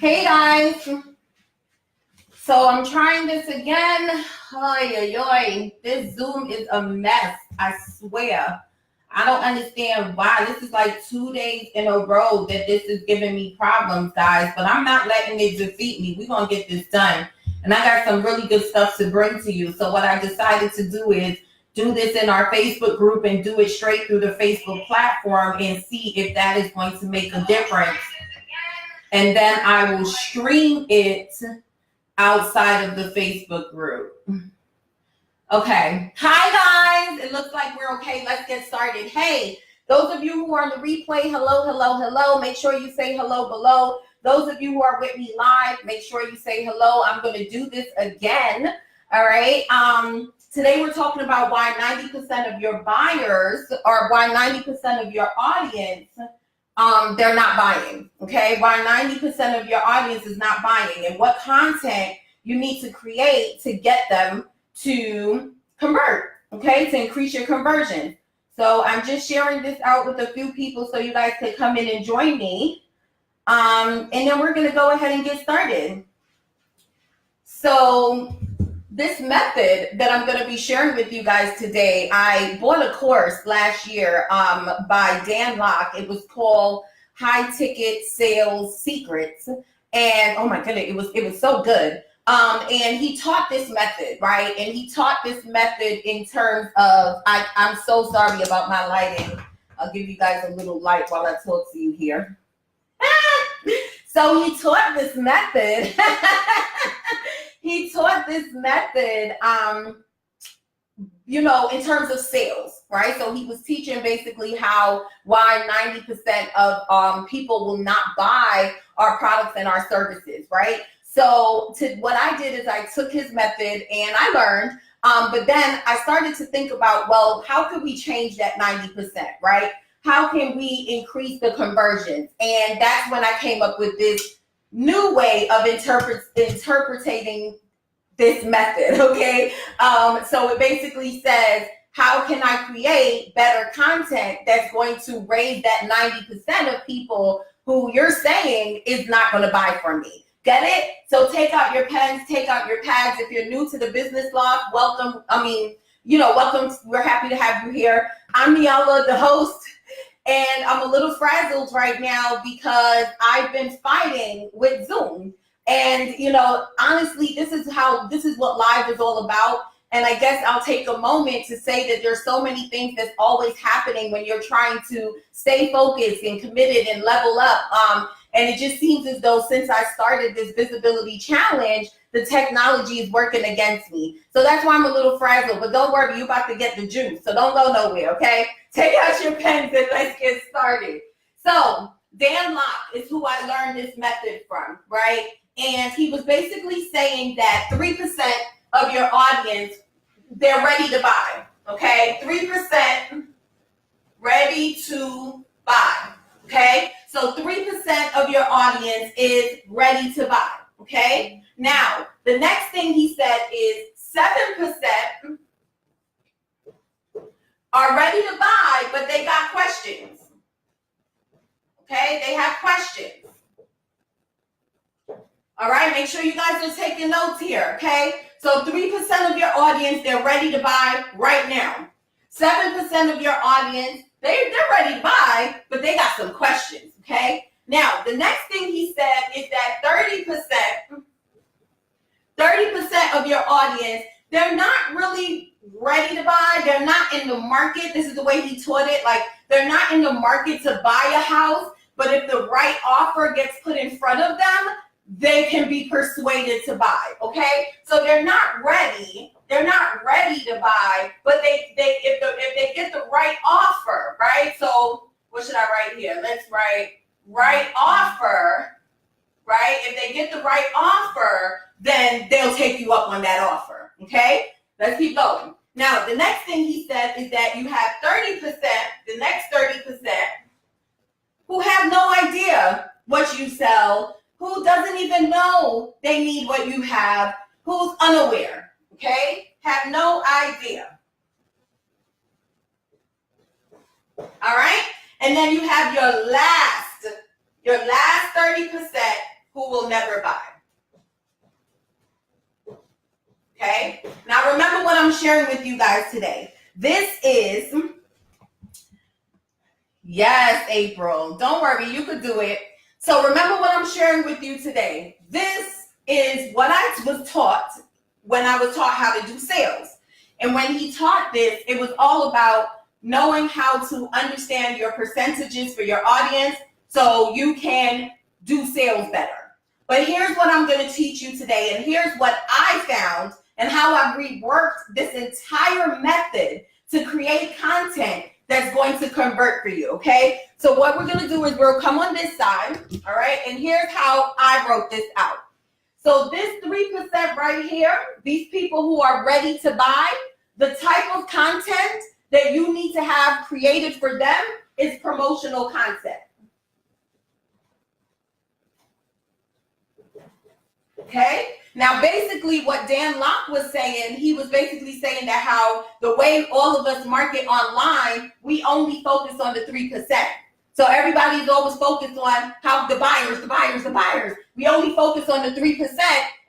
Hey guys, so I'm trying this again. Oy, oy, oy. This Zoom is a mess, I swear. I don't understand why. This is like 2 days in a row that this is giving me problems, guys, but I'm not letting it defeat me. We're going to get this done. And I got some really good stuff to bring to you. So what I decided to do is do this in our Facebook group and do it straight through the Facebook platform and see if that is going to make a difference. And then I will stream it outside of the Facebook group. Okay. Hi, guys. It looks like we're okay. Let's get started. Hey, those of you who are on the replay, hello, hello, hello. Make sure you say hello below. Those of you who are with me live, make sure you say hello. I'm going to do this again. All right. Today we're talking about why 90% of your buyers or why 90% of your audience they're not buying, okay? Why 90% of your audience is not buying and what content you need to create to get them to convert, okay? To increase your conversion. So I'm just sharing this out with a few people so you guys can come in and join me. And then we're gonna go ahead and get started. So this method that I'm going to be sharing with you guys today, I bought a course last year by Dan Locke. It was called High Ticket Sales Secrets. And oh my goodness, it was so good. And he taught this method, right? And he taught this method in terms of, I'm so sorry about my lighting. I'll give you guys a little light while I talk to you here. So he taught this method. He taught this method, in terms of sales, right? So he was teaching basically why 90% of people will not buy our products and our services, right? So what I did is I took his method and I learned, but then I started to think about, well, how could we change that 90%, right? How can we increase the conversions? And that's when I came up with this new way of interpreting this method, okay? So it basically says, how can I create better content that's going to raise that 90% of people who you're saying is not going to buy from me? Get it? So take out your pens, take out your pads. If you're new to the Business Loft, welcome. Welcome. We're happy to have you here. I'm Nyala, the host. And I'm a little frazzled right now because I've been fighting with Zoom. And, honestly, this is what live is all about. And I guess I'll take a moment to say that there's so many things that's always happening when you're trying to stay focused and committed and level up. And it just seems as though since I started this visibility challenge, the technology is working against me. So that's why I'm a little frazzled. But don't worry, you're about to get the juice. So don't go nowhere, okay? Take out your pens and let's get started. So Dan Locke is who I learned this method from, right? And he was basically saying that 3% of your audience, they're ready to buy, okay? 3% ready to buy, okay? So 3% of your audience is ready to buy, okay? Now, the next thing he said is 7% are ready to buy, but they got questions, okay? They have questions. All right, make sure you guys are taking notes here, okay? So 3% of your audience, they're ready to buy right now. 7% of your audience, they're ready to buy, but they got some questions, okay? Now, the next thing he said is that 30% of your audience, they're not really ready to buy. They're not in the market. This is the way he taught it. Like, they're not in the market to buy a house, but if the right offer gets put in front of them, they can be persuaded to buy, okay? So they're not ready to buy, but if they get the right offer, right? So what should I write here? Let's write right offer, right? If they get the right offer, then they'll take you up on that offer, okay? Let's keep going. Now, the next thing he said is that you have 30%, the next 30%, who have no idea what you sell, who doesn't even know they need what you have, who's unaware, okay? Have no idea. All right? And then you have your last 30% who will never buy. Okay? Now remember what I'm sharing with you guys today. This is, yes, April. Don't worry, you could do it. So remember what I'm sharing with you today. This is what I was taught when I was taught how to do sales. And when he taught this, it was all about knowing how to understand your percentages for your audience so you can do sales better. But here's what I'm going to teach you today, and here's what I found and how I've reworked this entire method to create content that's going to convert for you, okay? So what we're going to do is we'll come on this side, all right? And here's how I wrote this out. So this 3% right here, these people who are ready to buy, the type of content that you need to have created for them is promotional content. Okay? Now, basically what Dan Locke was saying, he was basically saying that how the way all of us market online, we only focus on the 3%. So everybody's always focused on how the buyers. We only focus on the 3%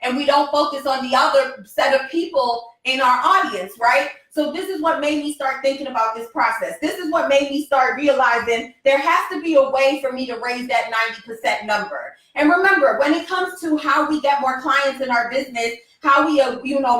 and we don't focus on the other set of people in our audience, right? So this is what made me start thinking about this process. This is what made me start realizing there has to be a way for me to raise that 90% number. And remember, when it comes to how we get more clients in our business, how we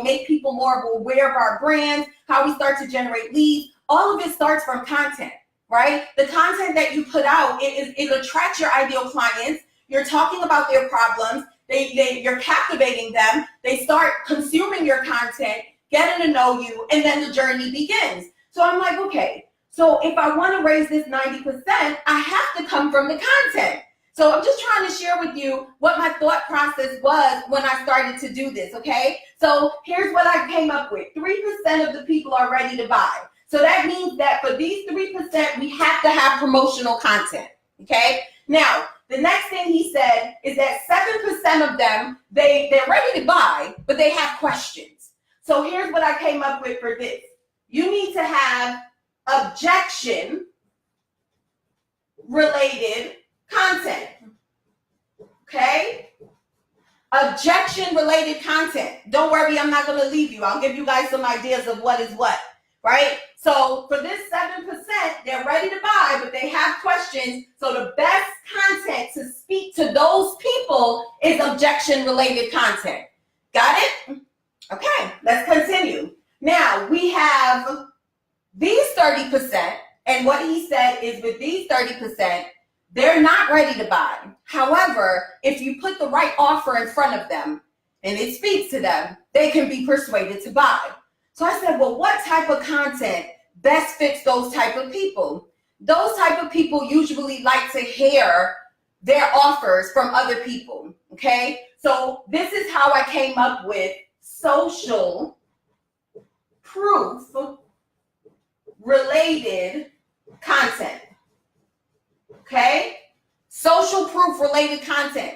make people more aware of our brand, how we start to generate leads, all of it starts from content. Right? The content that you put out, it attracts your ideal clients. You're talking about their problems. You're captivating them. They start consuming your content, getting to know you, and then the journey begins. So I'm like, okay, so if I want to raise this 90%, I have to come from the content. So I'm just trying to share with you what my thought process was when I started to do this, okay? So here's what I came up with. 3% of the people are ready to buy. So that means that for these 3%, we have to have promotional content, okay? Now, the next thing he said is that 7% of them, they're ready to buy, but they have questions. So here's what I came up with for this. You need to have objection-related content, okay? Objection-related content. Don't worry, I'm not going to leave you. I'll give you guys some ideas of what is what, right? So for this 7%, they're ready to buy, but they have questions. So the best content to speak to those people is objection-related content. Got it? Okay, let's continue. Now, we have these 30%, and what he said is with these 30%, they're not ready to buy. However, if you put the right offer in front of them and it speaks to them, they can be persuaded to buy. So I said, well, what type of content best fits those type of people? Those type of people usually like to hear their offers from other people, okay? So this is how I came up with social proof related content, okay? Social proof related content.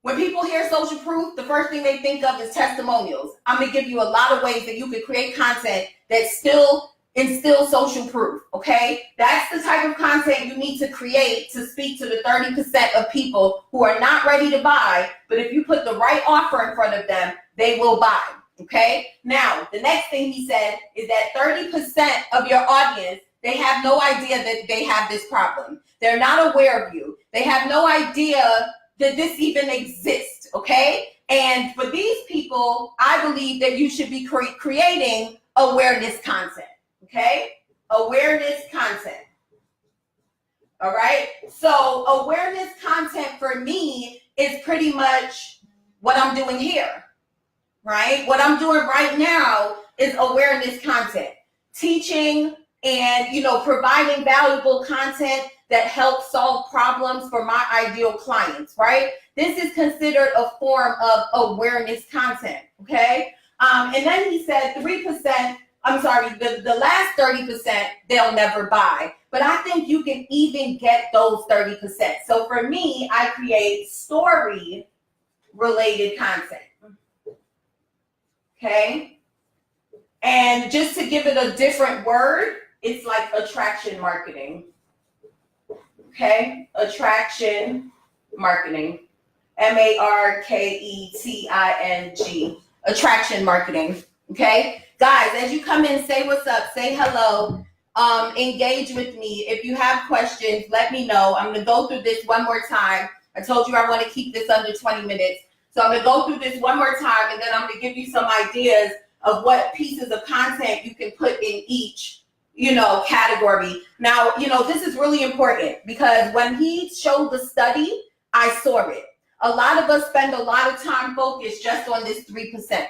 When people hear social proof, the first thing they think of is testimonials. I'm going to give you a lot of ways that you can create content that still instills social proof, okay? That's the type of content you need to create to speak to the 30% of people who are not ready to buy, but if you put the right offer in front of them, they will buy, okay? Now, the next thing he said is that 30% of your audience, they have no idea that they have this problem. They're not aware of you. They have no idea that this even exists, okay? And for these people, I believe that you should be creating awareness content, okay? Awareness content, all right? So awareness content for me is pretty much what I'm doing here, right? What I'm doing right now is awareness content, teaching and, providing valuable content that helps solve problems for my ideal clients, right? This is considered a form of awareness content, okay? And then he said 3%, the last 30%, they'll never buy. But I think you can even get those 30%. So for me, I create story-related content, okay? And just to give it a different word, it's like attraction marketing. Okay, attraction marketing. marketing, attraction marketing. Okay, guys, as you come in, say what's up, say hello, engage with me. If you have questions, let me know. I'm gonna go through this one more time. I told you I want to keep this under 20 minutes. So I'm gonna go through this one more time, and then I'm gonna give you some ideas of what pieces of content you can put in each, category. Now, this is really important because when he showed the study, I saw it. A lot of us spend a lot of time focused just on this 3%.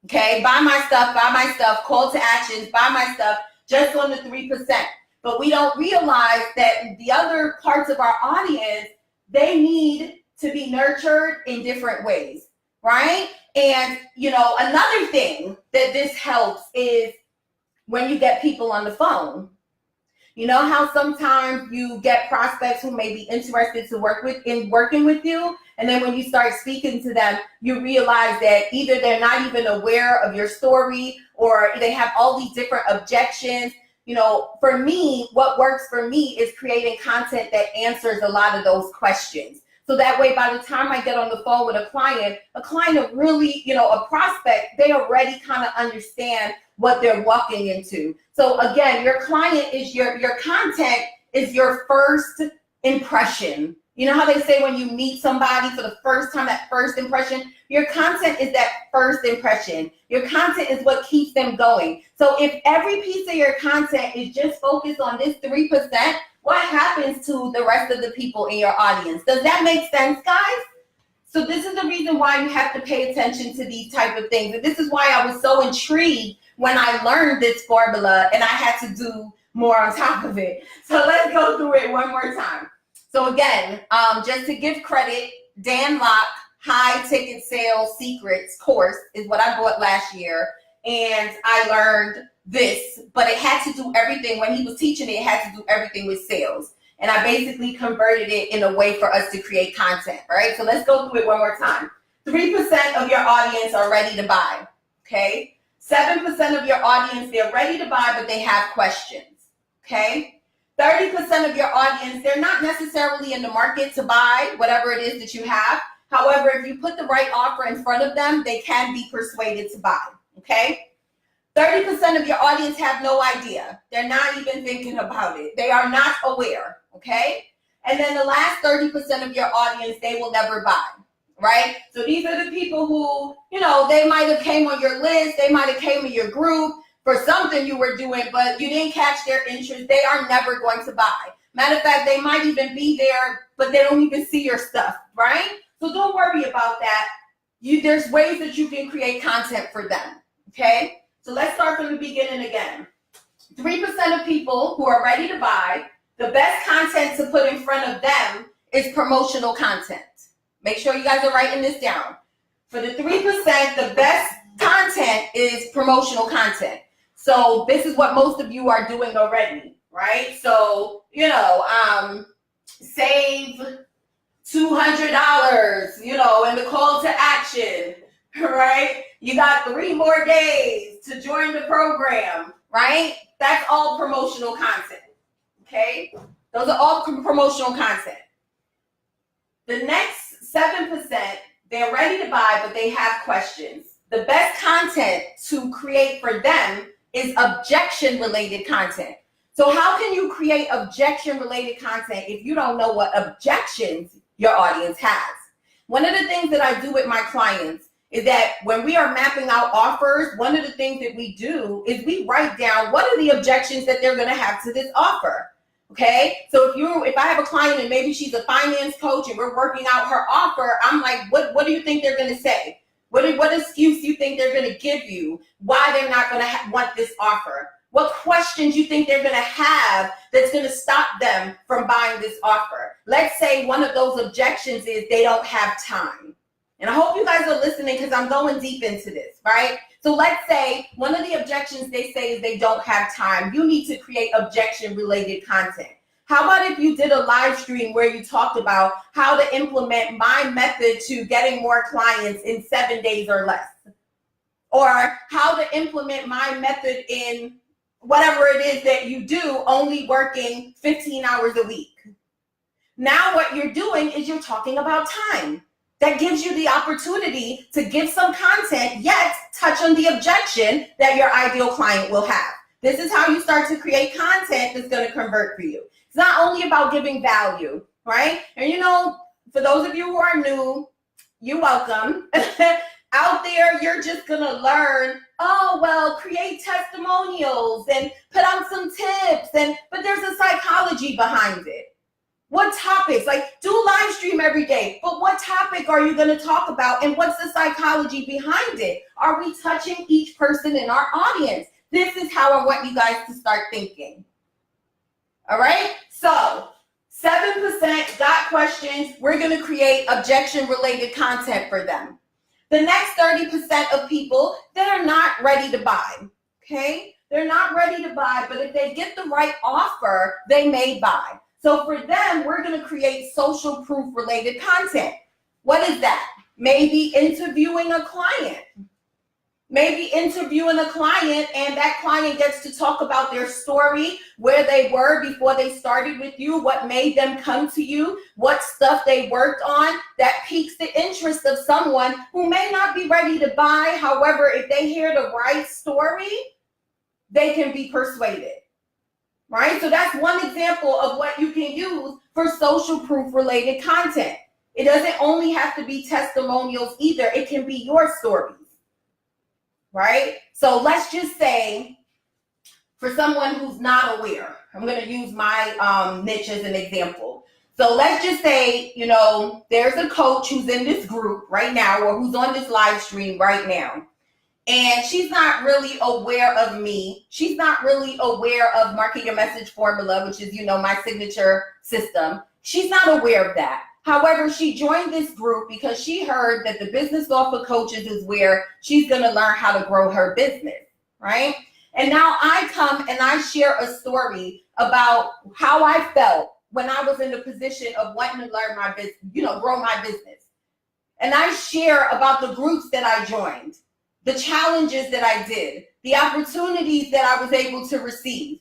Okay, buy my stuff, call to actions, buy my stuff, just on the 3%. But we don't realize that the other parts of our audience, they need to be nurtured in different ways, right? And, another thing that this helps is when you get people on the phone. You know how sometimes you get prospects who may be interested to working with you, and then when you start speaking to them, you realize that either they're not even aware of your story or they have all these different objections. For me, what works for me is creating content that answers a lot of those questions. So that way, by the time I get on the phone with a client really, a prospect, they already kind of understand what they're walking into. So again, your client is your content is your first impression. You know how they say when you meet somebody for the first time, that first impression, your content is that first impression. Your content is what keeps them going. So if every piece of your content is just focused on this 3%, what happens to the rest of the people in your audience? Does that make sense, guys? So this is the reason why you have to pay attention to these type of things. And this is why I was so intrigued when I learned this formula and I had to do more on top of it. So let's go through it one more time. So again, just to give credit, Dan Locke High Ticket Sales Secrets course is what I bought last year. And I learned this, but it had to do everything. When he was teaching it, it had to do everything with sales. And I basically converted it in a way for us to create content, right? So let's go through it one more time. 3% of your audience are ready to buy, okay? 7% of your audience, they're ready to buy, but they have questions, okay? 30% of your audience, they're not necessarily in the market to buy whatever it is that you have. However, if you put the right offer in front of them, they can be persuaded to buy, okay? 30% of your audience have no idea. They're not even thinking about it. They are not aware, okay? And then the last 30% of your audience, they will never buy, right? So these are the people who, they might have came on your list. They might have came in your group for something you were doing, but you didn't catch their interest. They are never going to buy. Matter of fact, they might even be there, but they don't even see your stuff, right? So don't worry about that. There's ways that you can create content for them, okay? So let's start from the beginning again. 3% of people who are ready to buy, the best content to put in front of them is promotional content. Make sure you guys are writing this down. For the 3%, the best content is promotional content. So this is what most of you are doing already, right? So, save $200, in the call to action, right? You got 3 more days to join the program, right? That's all promotional content, okay? Those are all promotional content. The next 7%, they're ready to buy, but they have questions. The best content to create for them is objection-related content. So how can you create objection-related content if you don't know what objections your audience has? One of the things that I do with my clients is that when we are mapping out offers, one of the things that we do is we write down what are the objections that they're going to have to this offer. Okay, so if I have a client and maybe she's a finance coach and we're working out her offer, I'm like, what do you think they're going to say? What excuse do you think they're going to give you why they're not going to want this offer? What questions you think they're going to have that's going to stop them from buying this offer? Let's say one of those objections is they don't have time. And I hope you guys are listening because I'm going deep into this, right? So let's say one of the objections they say is they don't have time. You need to create objection-related content. How about if you did a live stream where you talked about how to implement my method to getting more clients in 7 days or less? Or how to implement my method in whatever it is that you do, only working 15 hours a week. Now what you're doing is you're talking about time. that gives you the opportunity to give some content, yet touch on the objection that your ideal client will have. This is how you start to create content that's going to convert for you. It's not only about giving value, right? And you know, for those of you who are new, you're welcome. Out there, you're just going to learn, oh, well, create testimonials and put out some tips, but there's a psychology behind it. What topics? Like, do live stream every day, but what topic are you going to talk about, and what's the psychology behind it? Are we touching each person in our audience? This is how I want you guys to start thinking. All right? So 7% got questions. We're going to create objection-related content for them. The next 30% of people that are not ready to buy, okay? They're not ready to buy, but if they get the right offer, they may buy. So for them, we're going to create social proof related content. What is that? Maybe interviewing a client. Maybe interviewing a client, and that client gets to talk about their story, where they were before they started with you, what made them come to you, what stuff they worked on that piques the interest of someone who may not be ready to buy. However, if they hear the right story, they can be persuaded. Right? So that's one example of what you can use for social proof related content. It doesn't only have to be testimonials either. It can be your stories. Right? So let's just say for someone who's not aware, I'm going to use my niche as an example. So let's just say, you know, there's a coach who's in this group right now, or who's on this live stream right now. And she's not really aware of me. She's not really aware of Market Your Message Formula, which is, you know, my signature system. She's not aware of that. However, she joined this group because she heard that the Business Offer Coaches is where she's going to learn how to grow her business, right? And now I come and I share a story about how I felt when I was in the position of wanting to learn my business, you know, grow my business. And I share about the groups that I joined, the challenges that I did, the opportunities that I was able to receive.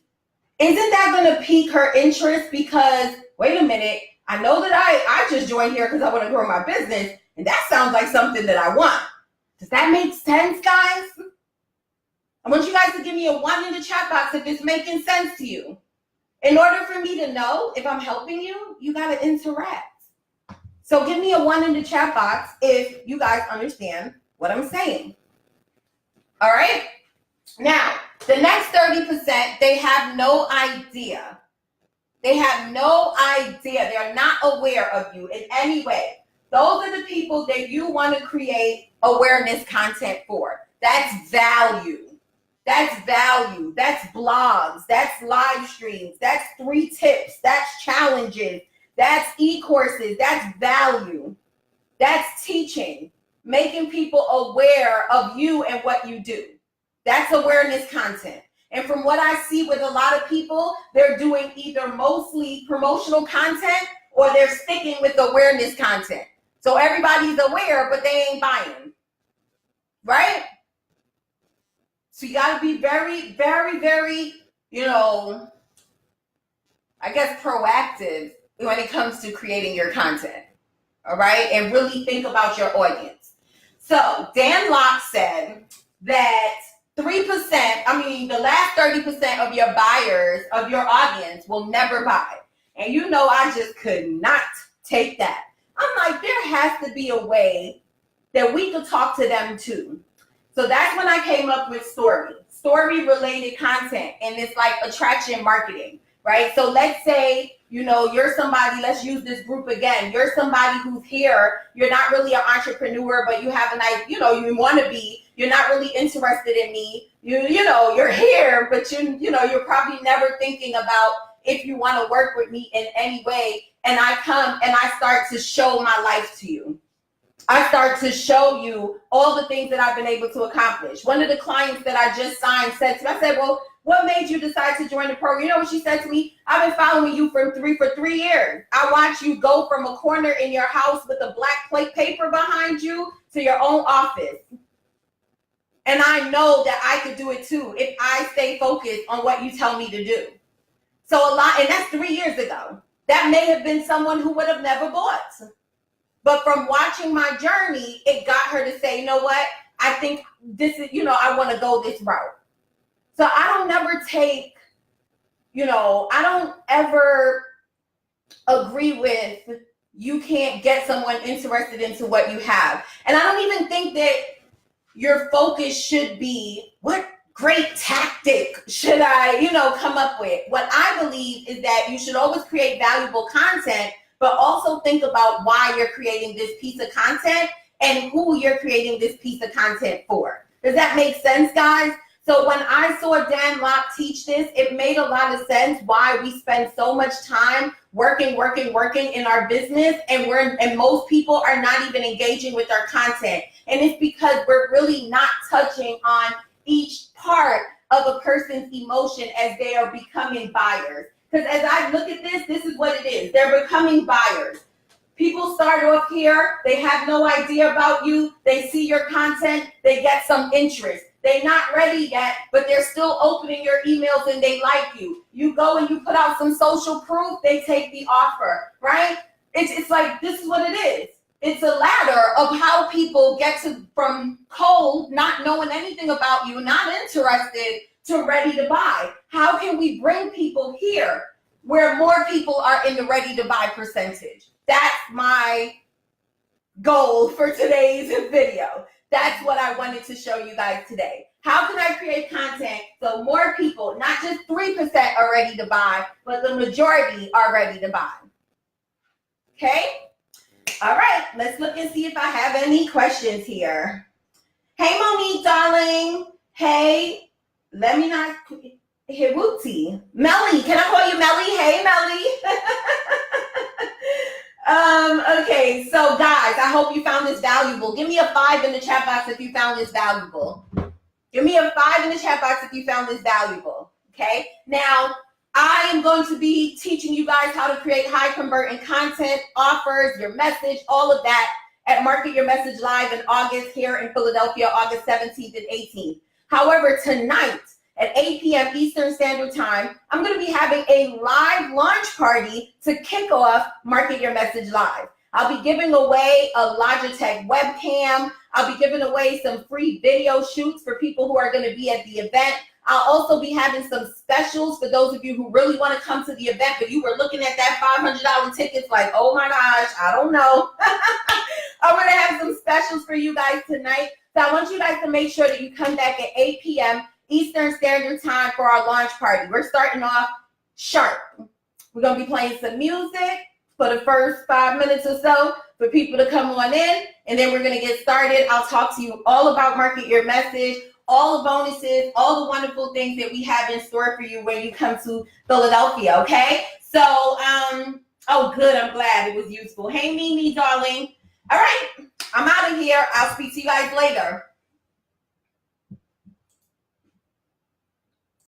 Isn't that going to pique her interest? Because, wait a minute, I know that I just joined here because I want to grow my business, and that sounds like something that I want. Does that make sense, guys? I want you guys to give me a 1 in the chat box if it's making sense to you. In order for me to know if I'm helping you, you got to interact. So give me a 1 in the chat box if you guys understand what I'm saying. All right. Now, the next 30%, they have no idea. They have no idea. They're not aware of you in any way. Those are the people that you want to create awareness content for. That's value. That's value. That's blogs. That's live streams. That's 3 tips. That's challenges. That's e-courses. That's value. That's teaching. Making people aware of you and what you do. That's awareness content. And from what I see with a lot of people, they're doing either mostly promotional content or they're sticking with awareness content. So everybody's aware, but they ain't buying. Right? So you got to be very, very, very, you know, I guess proactive when it comes to creating your content. All right? And really think about your audience. So Dan Locke said that 3%, the last 30% of your buyers, of your audience will never buy. And you know, I just could not take that. I'm like, there has to be a way that we could talk to them too. So that's when I came up with story related content. And it's like attraction marketing, right? So let's say, you know, you're somebody, let's use this group again. You're somebody who's here. You're not really an entrepreneur, but you have you you want to be. You're not really interested in me. You know, you're here, but you're probably never thinking about if you want to work with me in any way. And I come and I start to show my life to you. I start to show you all the things that I've been able to accomplish. One of the clients that I just signed said to me, I said, well, what made you decide to join the program? You know what she said to me? I've been following you for 3 years. I watch you go from a corner in your house with a black plate paper behind you to your own office. And I know that I could do it too if I stay focused on what you tell me to do. So and that's 3 years ago. That may have been someone who would have never bought. But from watching my journey, it got her to say, you know what? I think this is, I want to go this route. So I don't never take, I don't ever agree with you can't get someone interested into what you have. And I don't even think that your focus should be what great tactic should I, come up with. What I believe is that you should always create valuable content, but also think about why you're creating this piece of content and who you're creating this piece of content for. Does that make sense, guys? So when I saw Dan Locke teach this, it made a lot of sense why we spend so much time working in our business, and most people are not even engaging with our content. And it's because we're really not touching on each part of a person's emotion as they are becoming buyers. Because as I look at this is what it is. They're becoming buyers. People start off here, they have no idea about you, they see your content, they get some interest. They're not ready yet, but they're still opening your emails and they like you. You go and you put out some social proof, they take the offer, right? It's like, this is what it is. It's a ladder of how people get from cold, not knowing anything about you, not interested, to ready to buy. How can we bring people here where more people are in the ready to buy percentage? That's my goal for today's video. That's what I wanted to show you guys today. How can I create content so more people, not just 3% are ready to buy, but the majority are ready to buy? Okay? All right, let's look and see if I have any questions here. Hey, Monique, darling. Hey, let me not... Hey, Wooty. Melly, can I call you Melly? Hey, Melly. Okay, so guys, I hope you found this valuable. Give me a 5 in the chat box if you found this valuable. Give me a 5 in the chat box if you found this valuable. Okay, now I am going to be teaching you guys how to create high converting content, offers, your message, all of that at Market Your Message Live in August here in Philadelphia, August 17th and 18th. However, tonight at 8 p.m. Eastern Standard Time, I'm going to be having a live launch party to kick off Market Your Message Live. I'll be giving away a Logitech webcam. I'll be giving away some free video shoots for people who are going to be at the event. I'll also be having some specials for those of you who really want to come to the event, but you were looking at that $500 tickets like, oh my gosh, I don't know. I'm going to have some specials for you guys tonight. So I want you guys to make sure that you come back at 8 p.m. Eastern Standard Time for our launch party. We're starting off sharp. We're going to be playing some music for the first 5 minutes or so for people to come on in, and then we're going to get started. I'll talk to you all about Market Your Message, all the bonuses, all the wonderful things that we have in store for you when you come to Philadelphia, okay? So, oh, good. I'm glad it was useful. Hey, Mimi, darling. All right. I'm out of here. I'll speak to you guys later.